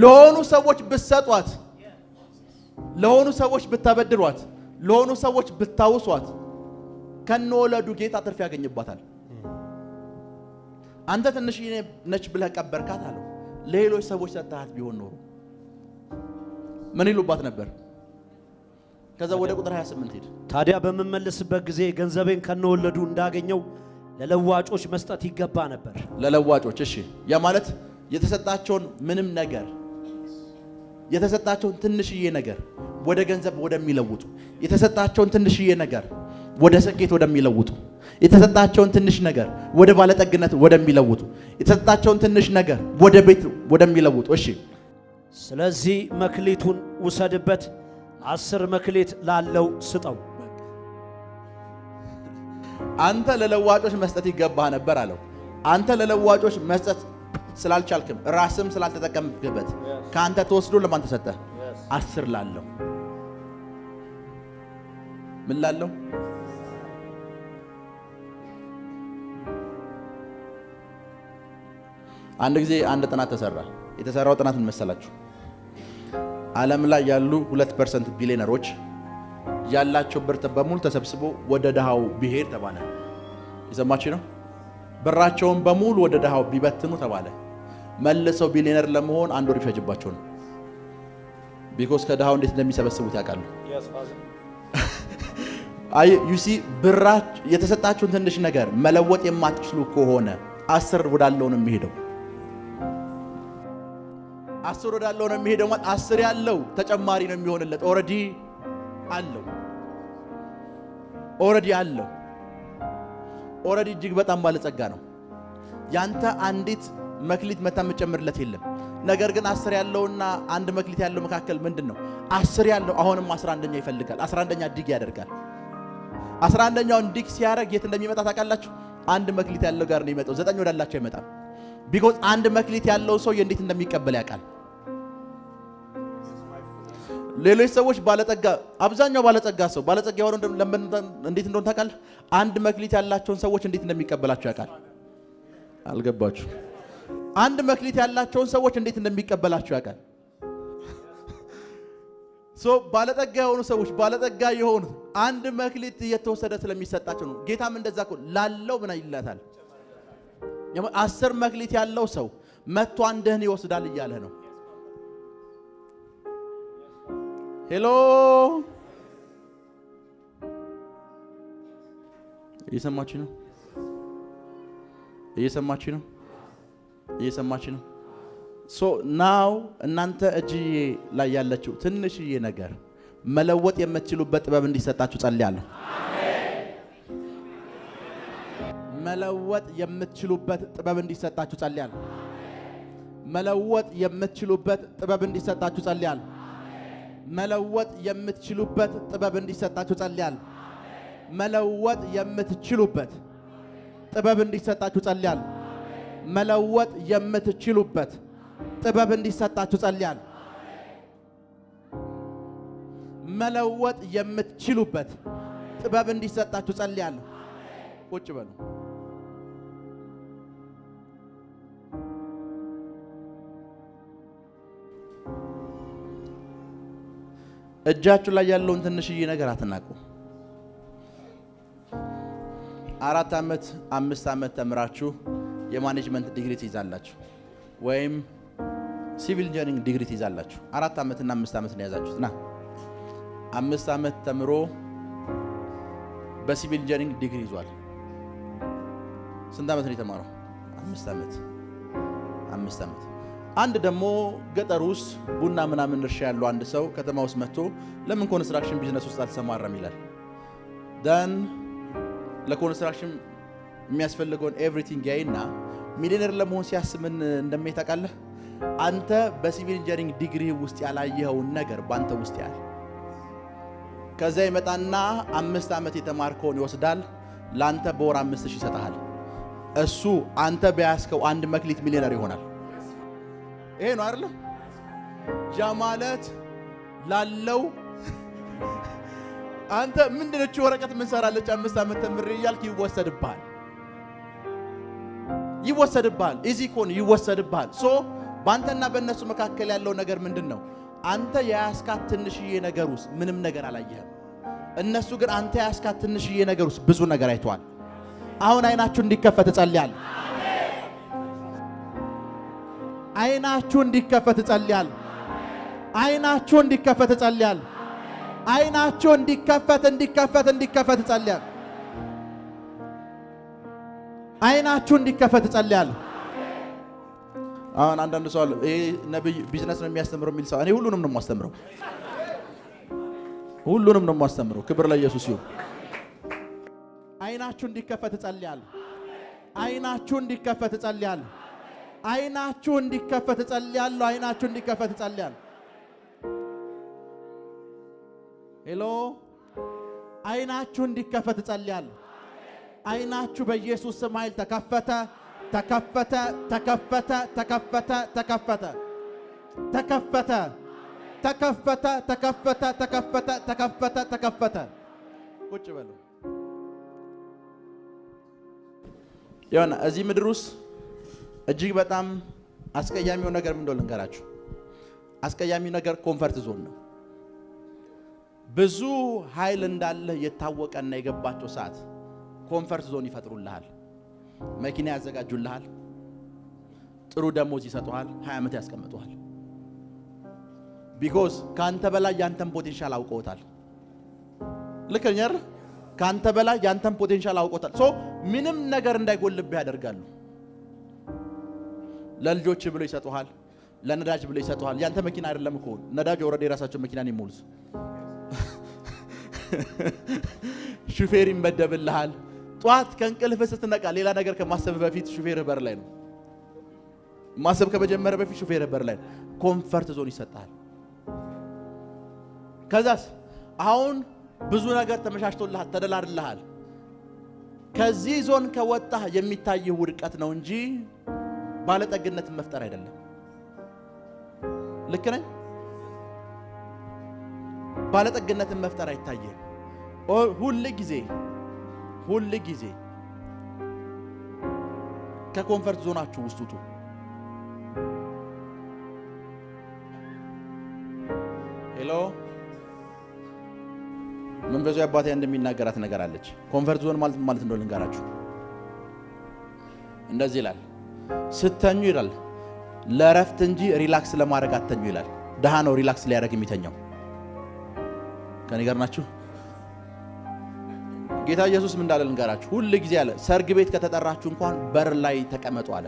ለሆኑ ሰዎች ብትሰጧት ለሆኑ ሰዎች ብታበድሯት ለሆኑ ሰዎች ብታውሷት ከነወለዱ ጌታ ትርፍ ያገኝባታል አንተ ትንሽ ነች ብለህ ቀበርካት አለው ለሌሎች ሰዎች ሰጣት ቢሆን ኖሮ ምን ይሉባት ነበር ከዛ ወደ ቁጥር 28 ሄድ ታዲያ በመመለስበት ጊዜ ገንዘቤን ከነወለዱ እንዳገኘው ለለዋጮች መስጠት ይገባ ነበር ለለዋጮች እሺ ያ ማለት የተሰጣቸውን ምንም ነገር የተሰጣቸውን ትንሽዬ ነገር ወደ ገንዘብ ወደሚለውጡ የተሰጣቸውን ትንሽዬ ነገር ወደ ስኬት ወደሚለውጡ የተሰጣቸውን ትንሽ ነገር ወደ ባለጠግነት ወደሚለውጡ የተሰጣቸውን ትንሽ ነገር ወደ ቤት ወደሚለውጡ እሺ ስለዚህ መክሊቱን ውሰድበት 10 መክሊት ላለው ስጠው አንተ ለለዋጮች መስጠት ይገባ ነበር አለው አንተ ለለዋጮች መስጠት ስላልቻልክም ራስም ስላልተጠቀምክበት ካንተ ተወስዶ ለማን ተሰጠ 10 ላለው ምን ላለው አንድ ጊዜ አንድ ጥናት ተሰራ የተሰራው ጥናት ምን መሰላችሁ ዓለም ላይ ያሉ 2% ቢሊዮነሮች ያላቸው ብር በሙሉ ተሰብስቦ ወደ ደሃው ቢሄድ ተባለ ይሰማችሁ ነው ብራቸውን በሙሉ ወደ ደሃው ቢበትኑ ተባለ መልሰው ቢሊዮነር ለመሆን አንድ ወር ይፈጅባቸው ነው ቢኮዝ ከደሃው እንዴት እንደሚሰበስቡት ያውቃሉ አይ ዩሲ ብራች የተሰጣችሁን ትንሽ ነገር መለወጥ የማትችሉ ከሆነ 10 ወዳለው ነው የሚሄደው 10 ወዳለው ነው የሚሄደው 10 ያለው ተጨማሪ ነው የሚሆንለት ኦሬዲ አለው ኦሬዲ እጅግ በጣም ባለጸጋ ነው ያንተ አንዲት መክሊት መጨመርለት የለም ነገር ግን 10 ያለውና አንድ መክሊት ያለው መካከል ምንድነው 10 ያለው አሁንም 11ኛ ይፈልጋል 11ኛ ዲግ ያደርጋል 11ኛው ዲግ ሲያረግ የት እንደሚመጣ ታውቃላችሁ አንድ መክሊት ያለው ጋር ነው የሚመጣው 9 ወዳላቸው ይመጣል ቢኮዝ አንድ መክሊት ያለው ሰው እንዴት እንደሚቀበል ያውቃል ሌሎች ሰዎች ባለጠጋ አብዛኛው ባለጠጋ ሰው ባለጠጋ የሆነው እንዴት እንደሆነ ታውቃለህ አንድ መክሊት ያላቸውን ሰዎች እንዴት እንደሚቀበላቸው ያውቃል አልገባችሁ? አንድ መክሊት ያላቸውን ሰዎች እንዴት እንደሚቀበላቸው ያውቃል። ባለጠጋ የሆኑ ሰዎች ባለጠጋ የሆኑት አንድ መክሊት እየተወሰደ ስለሚሰጣቸው ነው። ጌታም እንደዛ እኮ ላለው ምን ይላታል? 10 መክሊት ያለው ሰው መጥቶ አንድህን ይወስዳል እያለ ነው። ሄሎ እየሰማችሁ ነው? እየሰማችሁ ነው? እየሰማችሁ ነው? ናው እናንተ እጅ ላይ ያለችው ትንሽዬ ነገር መለወጥ የምትችሉበት ጥበብ እንዲሰጣችሁ ጸልያለሁ። መለወጥ የምትችሉበት ጥበብ እንዲሰጣችሁ ጸልያለሁ። መለወጥ የምትችሉበት ጥበብ እንዲሰጣችሁ ጸልያለሁ። መለወጥ የምትችሉበት ጥበብ እንዲሰጣችሁ ጸልያለሁ። መለወጥ የምትችሉበት ጥበብ እንዲሰጣችሁ ጸልያለሁ። መለወጥ የምትችሉበት ጥበብ እንዲሰጣችሁ ጸልያለሁ። መለወጥ የምትችሉበት ጥበብ እንዲሰጣችሁ ጸልያለሁ። ቁጭ በሉ። እጃችሁ ላይ ያለውን ትንሽዬ ነገር አትናቁ። 4 ዓመት 5 ዓመት ተምራችሁ የማኔጅመንት ዲግሪ ትይዛላችሁ ወይም ሲቪል ኢንጂነሪንግ ዲግሪ ትይዛላችሁ። 4 ዓመት እና 5 ዓመት ነው ያዛችሁት። 5 ዓመት ተምሮ በሲቪል ኢንጂነሪንግ ዲግሪ ይዟል። ስንት ዓመት ነው የተማረው? 5 ዓመት። 5 ዓመት። አንድ ደግሞ ገጠር ውስጥ ቡና ምናምን እርሻ ያለው አንድ ሰው ከተማ ውስጥ መጥቶ ለምን ኮንስትራክሽን ቢዝነስ ውስጥ አልተሰማራም ይላል። ደን ለኮንስትራክሽን የሚያስፈልገውን ኤቭሪቲንግ ያይና ሚሊዮነር ለመሆን ሲያስብ ምን እንደሚታቃለህ? አንተ በሲቪል ኢንጂነሪንግ ዲግሪ ውስጥ ያላየኸውን ነገር ባንተ ውስጥ ያለ ከዛ ይመጣና 5 ዓመት የተማርከውን ይወስዳል። ላንተ በወር 5000 ይሰጣል። እሱ አንተ በያዝከው አንድ መክሊት ሚሊዮነር ይሆናል። ይሄ ነው አይደል? ያ ማለት ላለው አንተ ምንድነች ወረቀት ምን ሰራለች 5 ዓመት ተምሬ እያልክ ይወሰድብሃል። ኢዚ ኮን ይወሰድብሃል። ባንተና በእነሱ መካከል ያለው ነገር ምንድነው? አንተ የያዝካት ትንሽዬ ነገር ውስጥ ምንም ነገር አላየህም። እነሱ ግን አንተ የያዝካት ትንሽዬ ነገር ውስጥ ብዙ ነገር አይተዋል። አሁን አይናችሁ እንዲከፈት እጸልያለሁ። አይናችሁ እንዲከፈት እጸልያለሁ። አይናችሁ እንዲከፈት እጸልያለሁ። አይናችሁ እንዲከፈት እጸልያለሁ። አይናችሁ እንዲከፈት እጸልያለሁ። አሁን አንዳንድ ሰው ይሄ ነብይ ቢዝነስ ነው የሚያስተምረው የሚል ሰው እኔ ሁሉንም ነው የማስተምረው። ክብር ለኢየሱስ ይሁን። አይናችሁ እንዲከፈት እጸልያለሁ። አይናችሁ እንዲከፈት እጸልያለሁ። አይናችሁ እንዲከፈት እጸልያለሁ። አይናችሁ እንዲከፈት እጸልያለሁ። ሄሎ አይናችሁ እንዲከፈት እጸልያለሁ። አይናችሁ በኢየሱስ ስም ኃይል ተከፈተ። ተከፈተ። ቁጭ በሉ። ይሁን እዚህ ምድር ውስጥ እጅግ በጣም አስቀያሚው ነገር ምን እንደሆነ ልንገራችሁ። አስቀያሚው ነገር ኮምፈርት ዞን ነው። ብዙ ኃይል እንዳለ የታወቀና የገባቸው ሰዓት ኮምፈርት ዞን ይፈጥሩልሃል። መኪና ያዘጋጁልሃል። ጥሩ ደሞዝ ይሰጡሃል። 20 ዓመት ያስቀምጡሃል። ቢኮዝ ካንተ በላይ ያንተን ፖቴንሻል አውቀውታል። ልክ ነኝ አይደል? ካንተ በላይ ያንተን ፖቴንሻል አውቀውታል። ምንም ነገር እንዳይጎልብህ ያደርጋሉ። ለልጆች ብሎ ይሰጡሃል። ለነዳጅ ብሎ ይሰጡሃል። ያንተ መኪና አይደለም እኮ ነዳጅ ኦልሬዲ የራሳቸው መኪና ነው የሚሞሉት። ሹፌር ይመደብልሃል። ጧት ከእንቅልፍ ስትነቃ ሌላ ነገር ከማሰብ በፊት ሹፌር በር ላይ ነው። ማሰብ ከመጀመር በፊት ሹፌር በር ላይ ነው። ኮምፈርት ዞን ይሰጣል። ከዛስ አሁን ብዙ ነገር ተመቻችቶልሃል፣ ተደላድልሃል። ከዚህ ዞን ከወጣህ የሚታየው ውድቀት ነው እንጂ ባለጠግነትን መፍጠር አይደለም። ልክ ነኝ? ባለጠግነትን መፍጠር አይታየም። ሁል ጊዜ ከኮንፈርት ዞናችሁ ውስጥ ውጡ። ሄሎ መንፈሳዊ አባቴ እንደሚናገራት ነገር አለች። ኮንፈርት ዞን ማለት እንደሆነ ልንገራችሁ። እንደዚህ ይላል፣ ስተኙ ይላል ለረፍት እንጂ ሪላክስ ለማድረግ አተኙ ይላል። ደሃ ነው ሪላክስ ሊያደርግ የሚተኛው። ከኔ ጋር ናችሁ? ጌታ ኢየሱስ ምን እንዳለ ልንገራችሁ። ሁሉ ጊዜ አለ ሰርግ ቤት ከተጠራችሁ እንኳን በር ላይ ተቀመጡ አለ።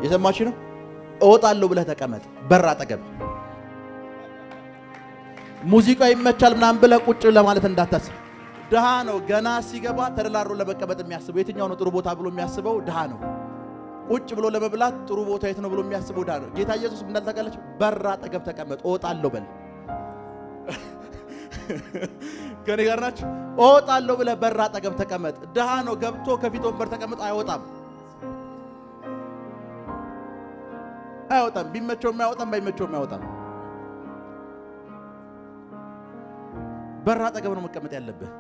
የሰማችሁ ነው? እወጣለሁ ብለህ ተቀመጥ በር አጠገብ። ሙዚቃ ይመቻል ምናምን ብለህ ቁጭ ለማለት እንዳታስብ። ድሃ ነው ገና ሲገባ ተደላድሎ ለመቀመጥ የሚያስበው የትኛው ነው ጥሩ ቦታ ብሎ የሚያስበው ድሃ ነው። ቁጭ ብሎ ለመብላት ጥሩ ቦታ የት ነው ብሎ የሚያስበው ድሃ ነው። ጌታ ኢየሱስ ምን እንዳልተቀለች በር አጠገብ ተቀመጥ እወጣለሁ በል። ከኔ ጋር ናችሁ? እወጣለሁ ብለህ በር አጠገብ ተቀመጥ። ድሃ ነው ገብቶ ከፊት ወንበር ተቀመጥ አይወጣም። ቢመቸውም አይወጣም፣ ባይመቸውም አይወጣም። በር አጠገብ ነው መቀመጥ ያለብህ።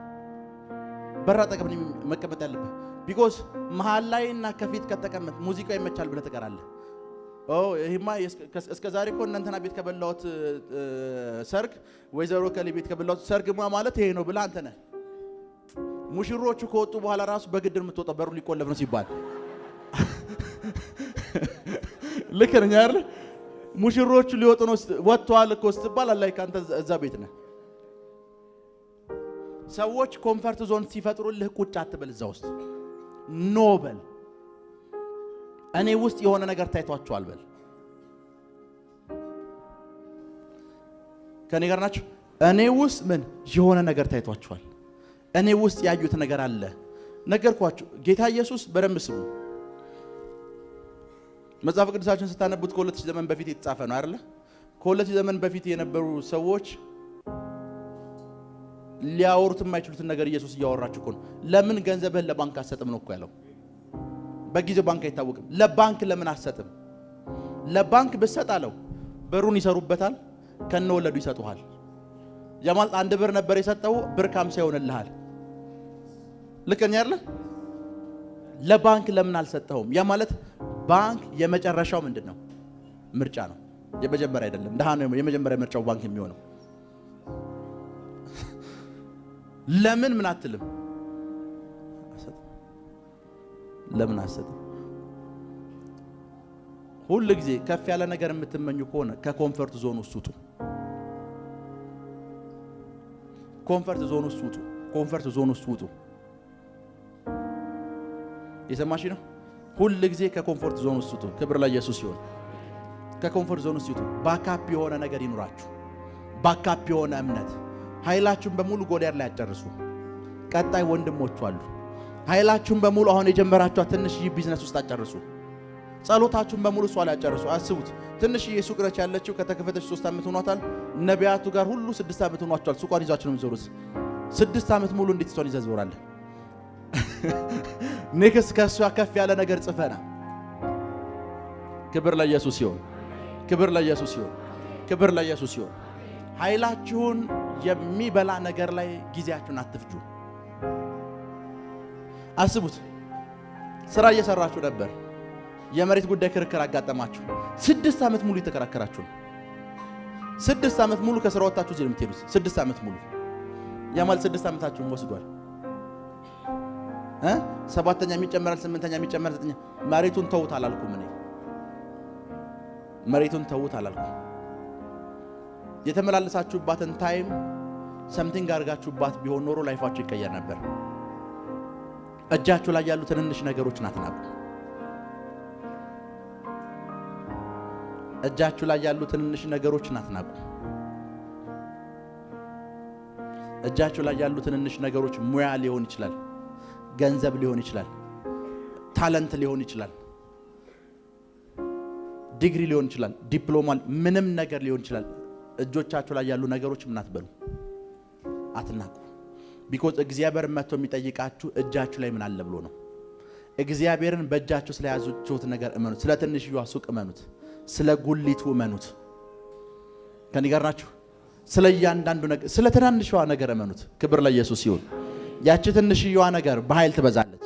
በር አጠገብ ነው መቀመጥ ያለብህ። ቢኮዝ መሃል ላይ እና ከፊት ከተቀመጥ ሙዚቃው ይመቻል ብለህ ትቀራለህ። ይሄማ እስከ ዛሬ እኮ እናንተና ቤት ከበላሁት ሰርግ ወይዘሮ ከሌ ቤት ከበላሁት ሰርግ ማለት ይሄ ነው ብለህ አንተ ነህ። ሙሽሮቹ ከወጡ በኋላ ራሱ በግድር የምትወጣው በሩ ሊቆለፍ ነው ሲባል ልክ ነኝ አይደል? ሙሽሮቹ ሊወጡ ነው ወጥተዋል እኮ ስትባል አላይ ካንተ እዛ ቤት ነህ። ሰዎች ኮንፈርት ዞን ሲፈጥሩልህ ቁጭ አትበል እዛ ውስጥ ኖ በል። እኔ ውስጥ የሆነ ነገር ታይቷቸዋል በል። ከኔ ጋር ናችሁ? እኔ ውስጥ ምን የሆነ ነገር ታይቷቸዋል። እኔ ውስጥ ያዩት ነገር አለ። ነገርኳችሁ። ጌታ ኢየሱስ በደንብ ስሙ። መጽሐፍ ቅዱሳችሁን ስታነቡት ከ2000 ዘመን በፊት የተጻፈ ነው አይደል? ከ2000 ዘመን በፊት የነበሩ ሰዎች ሊያወሩት የማይችሉትን ነገር ኢየሱስ እያወራችሁ እኮ ነው። ለምን ገንዘብህን ለባንክ አትሰጥም ነው እኮ ያለው። በጊዜው ባንክ አይታወቅም። ለባንክ ለምን አትሰጥም? ለባንክ ብትሰጥ አለው ብሩን ይሰሩበታል፣ ከነወለዱ ይሰጡሃል። ያማል አንድ ብር ነበር የሰጠው ብር 50 ይሆንልሃል። ልከኛ አይደለ? ለባንክ ለምን አልሰጠውም? ያ ማለት ባንክ የመጨረሻው ምንድነው? ምርጫ ነው። የመጀመሪያ አይደለም። ደሃ ነው የመጀመሪያ ምርጫው ባንክ የሚሆነው። ለምን ምን አትልም? ለምን አሰጥም? ሁሉ ጊዜ ከፍ ያለ ነገር የምትመኙ ከሆነ ከኮንፈርት ዞን ውስጥ ውጡ። ኮንፈርት ዞን ውስጥ ውጡ። ኮንፈርት ዞን ውስጥ ውጡ። የሰማሽ ነው? ሁሉ ጊዜ ከኮንፈርት ዞን ውስጥ ውጡ። ክብር ለኢየሱስ ይሁን። ከኮንፈርት ዞን ውስጥ ውጡ። ባካፕ የሆነ ነገር ይኑራችሁ። ባካፕ የሆነ እምነት። ኃይላችሁን በሙሉ ጎልያድ ላይ አጨርሱ። ቀጣይ ወንድሞቹ አሉ። ኃይላችሁን በሙሉ አሁን የጀመራችሁ ትንሽ ቢዝነስ ውስጥ አጨርሱ። ጸሎታችሁን በሙሉ እሷ ላይ አጨርሱ። አስቡት፣ ትንሽ ሱቅ ነች ያለችው። ከተከፈተች 3 ዓመት ሆኗታል። ነቢያቱ ጋር ሁሉ 6 ዓመት ሆኗቸዋል። ሱቋን ይዛችሁ ነው የሚዞሩት። 6 ዓመት ሙሉ እንዴት እሷን ይዘህ ትዞራለህ? ኔክስት ከእሷ ከፍ ያለ ነገር ጽፈና። ክብር ለኢየሱስ ይሁን። ክብር ለኢየሱስ ይሁን። ክብር ለኢየሱስ ይሁን። ኃይላችሁን የሚበላ ነገር ላይ ጊዜያችሁን አትፍጁ። አስቡት፣ ስራ እየሰራችሁ ነበር። የመሬት ጉዳይ ክርክር አጋጠማችሁ። 6 ዓመት ሙሉ እየተከራከራችሁ ነው። 6 ዓመት ሙሉ ከስራ ወጣችሁ እዚህ የምትሄዱት 6 ዓመት ሙሉ ያማል 6 ዓመታችሁን ወስዷል። ሰባተኛ የሚጨመራል፣ 8ኛ የሚጨመራል፣ 9ኛ መሬቱን ተውት አላልኩም እኔ። መሬቱን ተውት አላልኩም። የተመላለሳችሁባትን ታይም ሰምቲንግ አድርጋችሁባት ቢሆን ኖሮ ላይፋችሁ ይቀየር ነበር። እጃችሁ ላይ ያሉ ትንንሽ ነገሮችን አትናቁ። እጃችሁ ላይ ያሉ ትንንሽ ነገሮችን አትናቁ። እጃችሁ ላይ ያሉ ትንንሽ ነገሮች ሙያ ሊሆን ይችላል፣ ገንዘብ ሊሆን ይችላል፣ ታለንት ሊሆን ይችላል፣ ዲግሪ ሊሆን ይችላል፣ ዲፕሎማ፣ ምንም ነገር ሊሆን ይችላል። እጆቻችሁ ላይ ያሉ ነገሮች ምን አትበሉ፣ አትናቁ። ቢኮዝ እግዚአብሔር መጥቶ የሚጠይቃችሁ እጃችሁ ላይ ምን አለ ብሎ ነው። እግዚአብሔርን በእጃችሁ ስለያዙት ነገር እመኑት። ስለ ትንሽዋ ሱቅ እመኑት። ስለ ጉሊቱ እመኑት። ከኔ ጋር ናችሁ? ስለ እያንዳንዱ ነገር፣ ስለ ትናንሽዋ ነገር እመኑት። ክብር ለኢየሱስ ይሁን። ያቺ ትንሽዋ ነገር በኃይል ትበዛለች።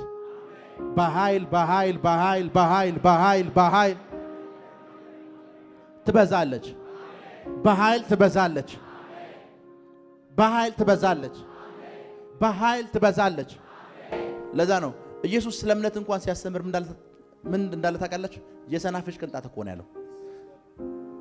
በኃይል በኃይል በኃይል በኃይል በኃይል በኃይል ትበዛለች። በኃይል ትበዛለች። በኃይል ትበዛለች። በኃይል ትበዛለች። ለዛ ነው ኢየሱስ ስለ እምነት እንኳን ሲያስተምር ምን እንዳለ ታውቃላችሁ? የሰናፍጭ ቅንጣት እኮ ነው ያለው።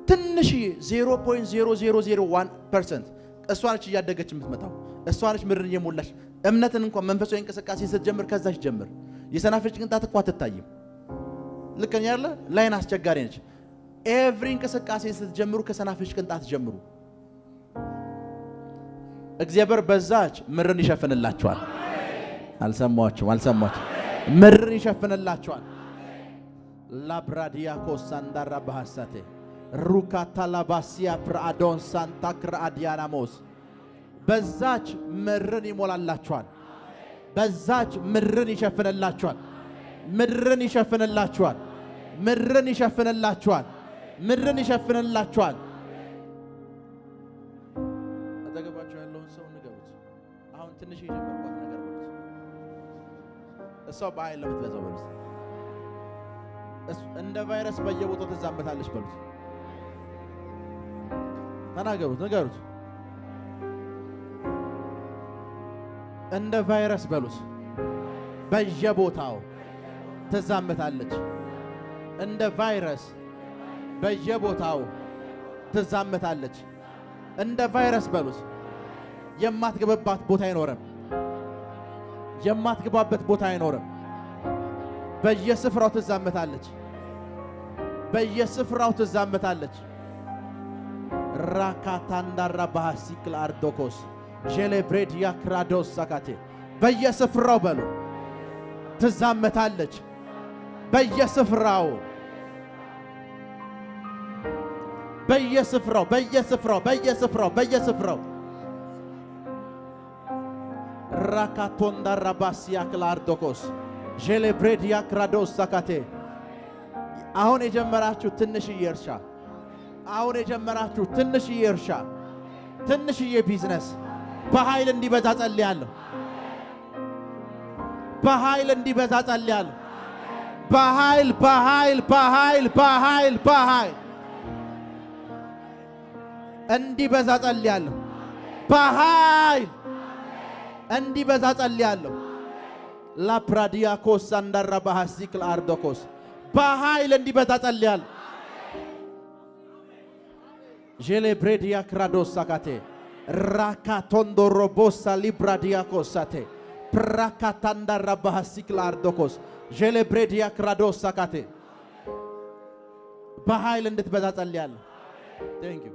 ትንሽ 0.0001% እሷ ነች እያደገች የምትመጣው። እሷ ነች ምድርን እየሞላች እምነትን እንኳን መንፈሳዊ እንቅስቃሴ ስትጀምር ከዛች ጀምር። የሰናፍጭ ቅንጣት እኮ አትታይም። ልክ ነኝ አይደል? ላይን አስቸጋሪ ነች። ኤቭሪ እንቅስቃሴ ስትጀምሩ ከሰናፍጭ ቅንጣት ጀምሩ። እግዚአብሔር በዛች ምድርን ይሸፍንላችኋል። አልሰማችሁም? ምድርን ይሸፍንላችኋል። ላብራዲያኮ ሳንዳራ ባሐሳቴ ሩካታ ላባሲያ ፕራዶን ሳንታ ክራዲያናሞስ በዛች ምድርን ይሞላላችኋል። በዛች ምድርን ይሸፍንላችኋል። ምድርን ይሸፍንላችኋል። ምድርን ይሸፍንላችኋል። ምድርን ይሸፍንላችኋል። አጠገባችሁ ያለውን ሰው ንገሩት። አሁን ትንሽ የጀመርኳት ነገር በሉት። እሷ በኃይል ለምትበዛው በሉት። እንደ ቫይረስ በየቦታው ትዛመታለች በሉት። ተናገሩት፣ ንገሩት። እንደ ቫይረስ በሉት። በየቦታው ትዛመታለች። እንደ ቫይረስ በየቦታው ትዛመታለች። እንደ ቫይረስ በሉት። የማትገባበት ቦታ አይኖርም። የማትገባበት ቦታ አይኖርም። በየስፍራው ትዛመታለች። በየስፍራው ትዛመታለች። ራካታንዳራ ባሲክል አርዶኮስ ጄሌብሬድ ያክራዶስ ሳካቴ በየስፍራው በሉ ትዛመታለች። በየስፍራው በየስፍራው በየስፍራው በየስፍራው በየስፍራው ራካቶንዳራ ባሲያክል አርዶኮስ ጄሌብሬድ ያክራዶስ ሳካቴ አሁን የጀመራችሁ ትንሽዬ እርሻ፣ አሁን የጀመራችሁ ትንሽዬ እርሻ፣ ትንሽዬ ቢዝነስ በኃይል እንዲበዛ ጸልያለሁ። በኃይል እንዲበዛ ጸልያለሁ። በኃይል በኃይል በኃይል በኃይል በኃይል እንዲበዛ ጸልያለሁ። በኃይል እንዲበዛ ጸልያለሁ። ላፕራዲያኮስ አንዳራ ባሐሲክል አርዶኮስ በኃይል እንዲበዛ ጸልያለሁ። ጄሌብሬዲያ ክራዶስ ሳካቴ ራካቶንዶሮ ቦሳ ሊብራዲያኮስ ሳቴ ፕራካታንዳራ ባሐሲክል አርዶኮስ ጄሌብሬዲያ ክራዶስ ሳካቴ በኃይል እንድትበዛ ጸልያለሁ። ቴንክ ዩ።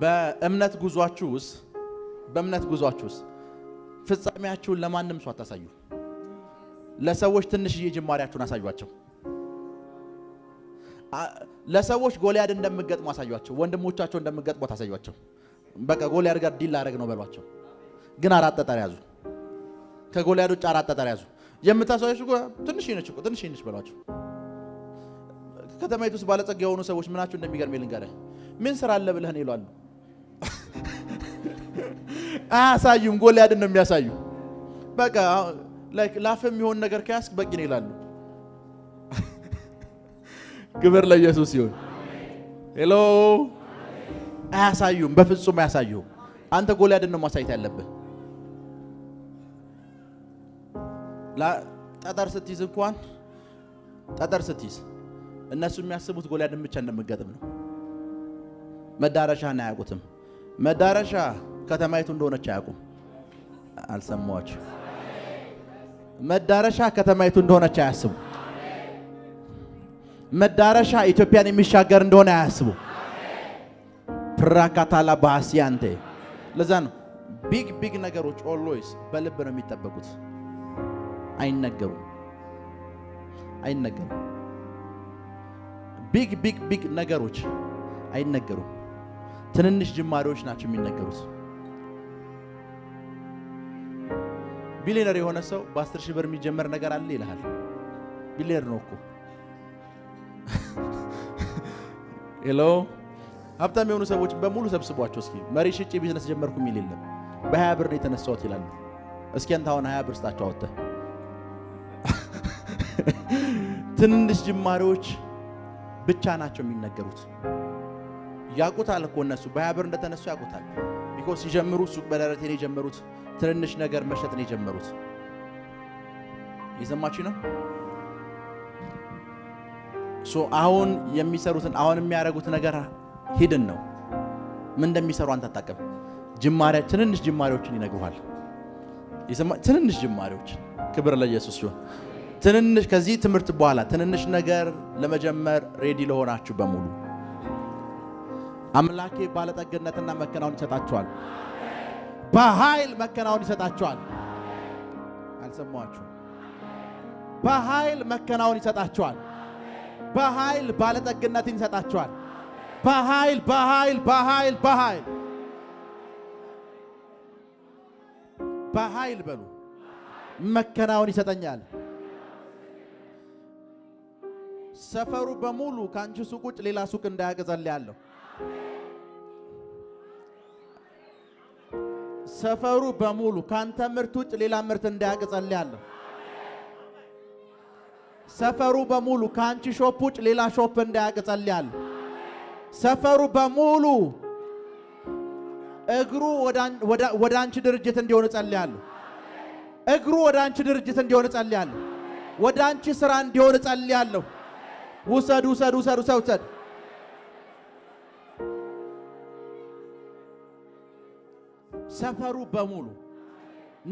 በእምነት ጉዟችሁ ውስጥ ፍጻሜያችሁን ለማንም ሰው አታሳዩ። ለሰዎች ትንሽዬ ጅማሬያችሁን አሳዩአቸው። ለሰዎች ጎልያድ እንደምትገጥሙ አሳዩአቸው። ወንድሞቻቸው እንደምትገጥሙ አሳዩአቸው። በቃ ጎልያድ ጋር ዲል ላደርግ ነው በሏቸው። ግን 4 ጠጠር ያዙ። ከጎልያድ ውጭ 4 ጠጠር ያዙ። የምታሳዩት ትንሽ ነች በሏቸው። ከተማይቱ ውስጥ ባለጸጋ የሆኑ ሰዎች ምናቸው እንደሚገርም ልንገርህ። ምን ስራ አለ ብለህ ነው ይላሉ። አያሳዩም። ጎልያድን ነው የሚያሳዩ። በቃ ላፍ የሚሆን ነገር ከያዝክ በቂ ነው ይላሉ። ክብር ለኢየሱስ ይሁን። ሄሎ። አያሳዩም፣ በፍጹም አያሳዩም። አንተ ጎልያድን ነው ማሳየት ያለብህ። ጠጠር ስትይዝ እንኳን እነሱ የሚያስቡት ጎልያድን ብቻ እንደምትገጥም ነው። መዳረሻህን አያውቁትም። መዳረሻ ከተማይቱ እንደሆነች አያውቁም። አልሰማችሁ? መዳረሻ ከተማይቱ እንደሆነች አያስቡ። መዳረሻ ኢትዮጵያን የሚሻገር እንደሆነ አያስቡ። ፕራካታላ ባሲያንቴ ለዛ ነው ቢግ ነገሮች ኦልዌይስ በልብ ነው የሚጠበቁት። አይነገሩም። ቢግ ነገሮች አይነገሩም። ትንንሽ ጅማሬዎች ናቸው የሚነገሩት። ቢሊየነር የሆነ ሰው በ10 ሺህ ብር የሚጀመር ነገር አለ ይልሃል። ቢሊየነር ነው እኮ። ሄሎ። ሀብታም የሆኑ ሰዎች በሙሉ ሰብስቧቸው እስኪ መሬት ሽጬ ቢዝነስ ጀመርኩ የሚል የለም። በ20 ብር ነው የተነሳሁት ይላሉ። እስኪ አንተ አሁን 20 ብር ስጣቸው አውጥተህ። ትንንሽ ጅማሬዎች ብቻ ናቸው የሚነገሩት። ያውቁታል እኮ እነሱ በ20 ብር እንደተነሱ ያውቁታል። ቢኮዝ ሲጀምሩ ሱቅ በደረቴ ነው የጀመሩት። ትንንሽ ነገር መሸጥ ነው የጀመሩት። እየሰማችሁ ነው? አሁን የሚሰሩትን አሁን የሚያደርጉት ነገር ሂድን ነው። ምን እንደሚሰሩ አንተ አታውቅም። ትንንሽ ጅማሬዎችን ይነግሩሃል። ትንንሽ ጅማሬዎች። ክብር ለኢየሱስ ይሁን። ትንንሽ ከዚህ ትምህርት በኋላ ትንንሽ ነገር ለመጀመር ሬዲ ለሆናችሁ በሙሉ አምላኬ ባለጠግነትና መከናወን ይሰጣችኋል። በኃይል መከናወን ይሰጣችኋል። አልሰማችሁ? በኃይል መከናወን ይሰጣችኋል። በኃይል ባለጠግነትን ይሰጣችኋል። በኃይል በኃይል በኃይል በኃይል በኃይል በሉ መከናወን ይሰጠኛል። ሰፈሩ በሙሉ ካንቺ ሱቅ ውጭ ሌላ ሱቅ እንዳያገዛል ያለው ሰፈሩ በሙሉ ካንተ ምርት ውጭ ሌላ ምርት እንዳያገዛል ያለው ሰፈሩ በሙሉ ካንቺ ሾፕ ውጭ ሌላ ሾፕ እንዳያገዛል ያለው ሰፈሩ በሙሉ እግሩ ወደ አንቺ ድርጅት እንዲሆን ጸልያለሁ። እግሩ ወደ አንቺ ድርጅት እንዲሆን ጸልያለሁ። ወደ አንቺ ስራ እንዲሆን ጸልያለሁ። ውሰድ ውሰድ ውሰድ ውሰድ። ሰፈሩ በሙሉ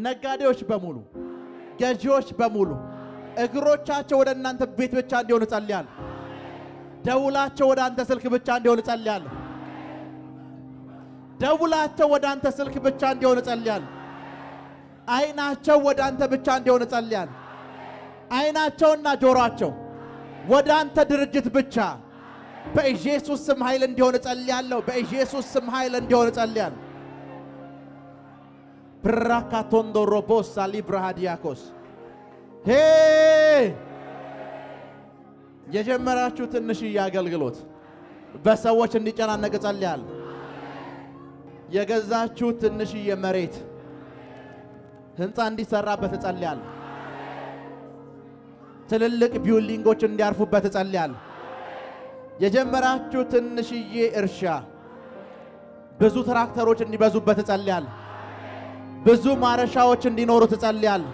ነጋዴዎች በሙሉ ገዢዎች በሙሉ እግሮቻቸው ወደ እናንተ ቤት ብቻ እንዲሆን ጸልያለሁ። ደውላቸው ወደ አንተ ስልክ ብቻ እንዲሆን ጸልያለሁ። ደውላቸው ወደ አንተ ስልክ ብቻ እንዲሆን ጸልያለሁ። አይናቸው ወደ አንተ ብቻ እንዲሆን ጸልያለሁ። አይናቸውና ጆሮአቸው ወደ አንተ ድርጅት ብቻ በኢየሱስ ስም ኃይል እንዲሆን ጸልያለሁ። በኢየሱስ ስም ኃይል እንዲሆን ጸልያለሁ። ብራካቶንዶ ሮቦስ አሊብራሃዲያኮስ ሄ የጀመራችሁ ትንሽዬ አገልግሎት በሰዎች እንዲጨናነቅ ጸልያለሁ። የገዛችሁ ትንሽዬ መሬት ህንፃ እንዲሰራበት ጸልያለሁ። ትልልቅ ቢልዲንጎች እንዲያርፉበት ጸልያለሁ። የጀመራችሁ ትንሽዬ እርሻ ብዙ ትራክተሮች እንዲበዙበት ጸልያለሁ። ብዙ ማረሻዎች እንዲኖሩ ጸልያለሁ።